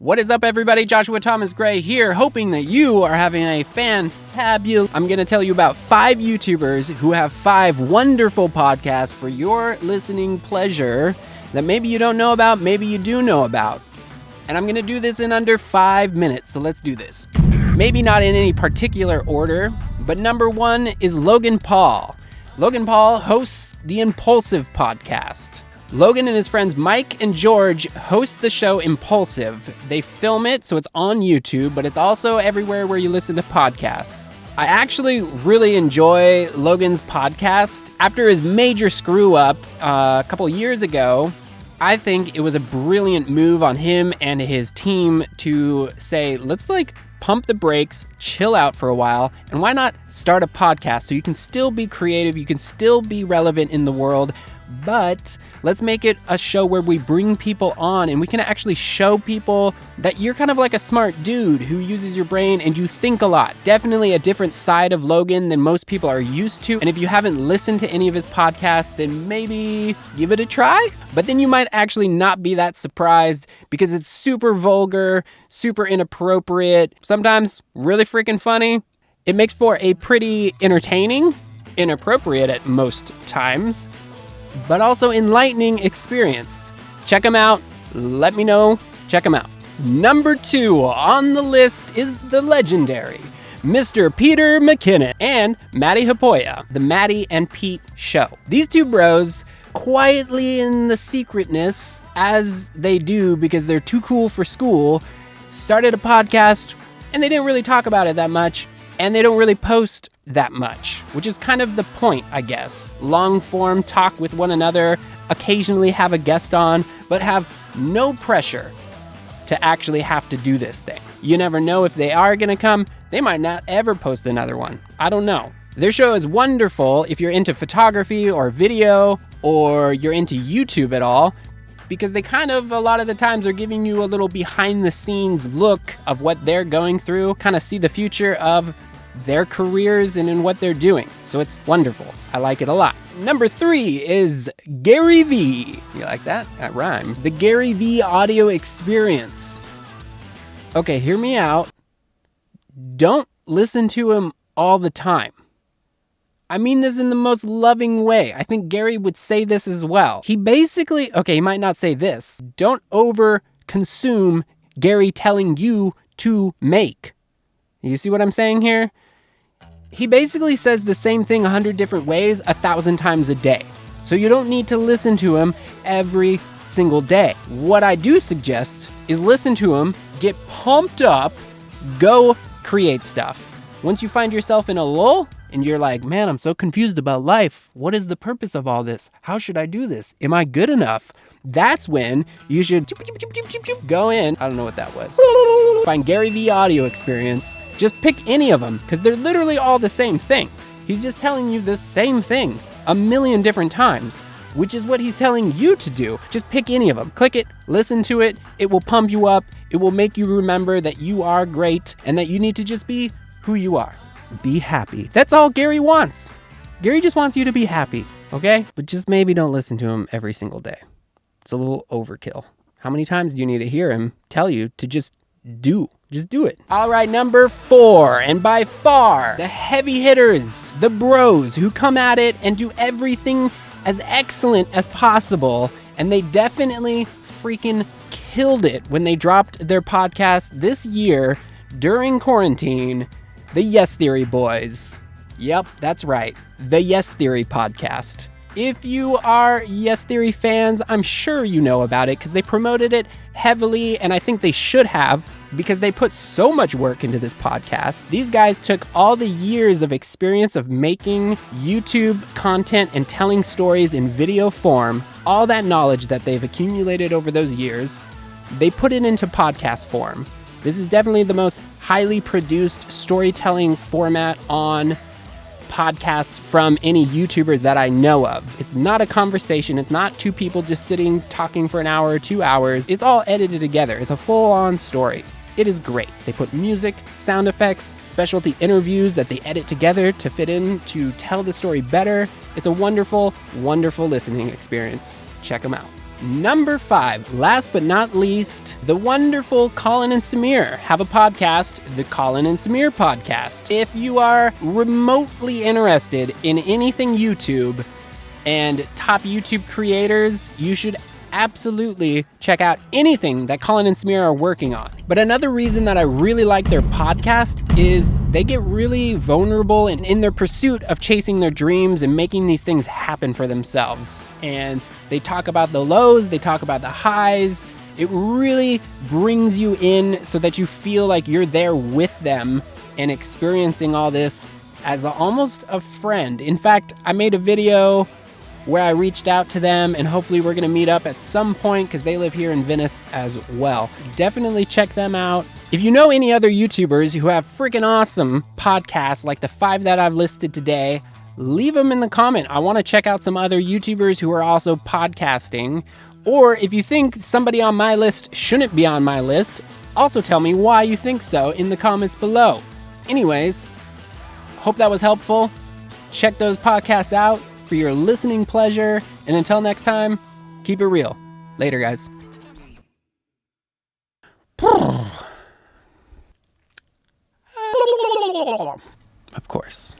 What is up, everybody? Joshua Thomas Gray here, hoping that you are having a fantabulous... I'm going to tell you about 5 YouTubers who have 5 wonderful podcasts for your listening pleasure that maybe you don't know about, maybe you do know about. And I'm going to do this in under 5 minutes, so let's do this. Maybe not in any particular order, but number 1 is Logan Paul. Logan Paul hosts the Impulsive podcast. Logan and his friends Mike and George host the show Impulsive. They film it, so it's on YouTube, but it's also everywhere where you listen to podcasts. I actually really enjoy Logan's podcast. After his major screw-up a couple years ago, I think it was a brilliant move on him and his team to say, let's pump the brakes, chill out for a while, and why not start a podcast so you can still be creative, you can still be relevant in the world, but let's make it a show where we bring people on and we can actually show people that you're kind of like a smart dude who uses your brain and you think a lot. Definitely a different side of Logan than most people are used to. And if you haven't listened to any of his podcasts, then maybe give it a try. But then you might actually not be that surprised because it's super vulgar, super inappropriate, sometimes really freaking funny. It makes for a pretty entertaining, inappropriate at most times, but also enlightening experience. Check them out. Let me know. Check them out. Number 2 on the list is the legendary Mr. Peter McKinnon and Matti Haapoja, the Matti and Pete show. These two bros, quietly in the secretness, as they do because they're too cool for school, started a podcast, and they didn't really talk about it that much, and they don't really post that much, which is kind of the point, I guess. Long form talk with one another, occasionally have a guest on, but have no pressure to actually have to do this thing. You never know if they are gonna come. They might not ever post another one. I don't know. Their show is wonderful if you're into photography or video or you're into YouTube at all, because they kind of, a lot of the times, are giving you a little behind the scenes look of what they're going through, kind of see the future of their careers and in what they're doing. So it's wonderful. I like it a lot. Number 3 is GaryVee. You like that? That rhymed. The GaryVee audio experience. Okay, hear me out. Don't listen to him all the time. I mean this in the most loving way. I think Gary would say this as well. He basically, okay, he might not say this. Don't over consume Gary telling you to make. You see what I'm saying here? He basically says the same thing 100 different ways 1,000 times a day. So you don't need to listen to him every single day. What I do suggest is listen to him, get pumped up, go create stuff. Once you find yourself in a lull and you're like, man, I'm so confused about life. What is the purpose of all this? How should I do this? Am I good enough? That's when you should go in. I don't know what that was. Find GaryVee audio experience. Just pick any of them because they're literally all the same thing. He's just telling you the same thing a million different times, which is what he's telling you to do. Just pick any of them. Click it, listen to it. It will pump you up. It will make you remember that you are great and that you need to just be who you are. Be happy. That's all Gary wants. Gary just wants you to be happy, okay? But just maybe don't listen to him every single day. It's a little overkill. How many times do you need to hear him tell you to just do it? All right, number 4, and by far the heavy hitters, the bros who come at it and do everything as excellent as possible, and they definitely freaking killed it when they dropped their podcast this year during quarantine, the Yes Theory boys. Yep, that's right, the Yes Theory podcast. If you are Yes Theory fans, I'm sure you know about it because they promoted it heavily, and I think they should have because they put so much work into this podcast. These guys took all the years of experience of making YouTube content and telling stories in video form, all that knowledge that they've accumulated over those years, they put it into podcast form. This is definitely the most highly produced storytelling format on podcasts from any YouTubers that I know of. It's not a conversation. It's not two people just sitting talking for an hour or 2 hours. It's all edited together. It's a full-on story. It is great. They put music, sound effects, specialty interviews that they edit together to fit in to tell the story better. It's a wonderful, wonderful listening experience. Check them out. Number 5, last but not least, the wonderful Colin and Samir have a podcast, the Colin and Samir podcast. If you are remotely interested in anything YouTube and top YouTube creators, you should absolutely check out anything that Colin and Samir are working on. But another reason that I really like their podcast is they get really vulnerable in their pursuit of chasing their dreams and making these things happen for themselves. And they talk about the lows, they talk about the highs. It really brings you in so that you feel like you're there with them and experiencing all this as almost a friend. In fact, I made a video where I reached out to them, and hopefully we're going to meet up at some point because they live here in Venice as well. Definitely check them out. If you know any other YouTubers who have freaking awesome podcasts like the 5 that I've listed today, leave them in the comment. I want to check out some other YouTubers who are also podcasting. Or if you think somebody on my list shouldn't be on my list, also tell me why you think so in the comments below. Anyways, hope that was helpful. Check those podcasts out for your listening pleasure. And until next time, keep it real. Later, guys. Of course.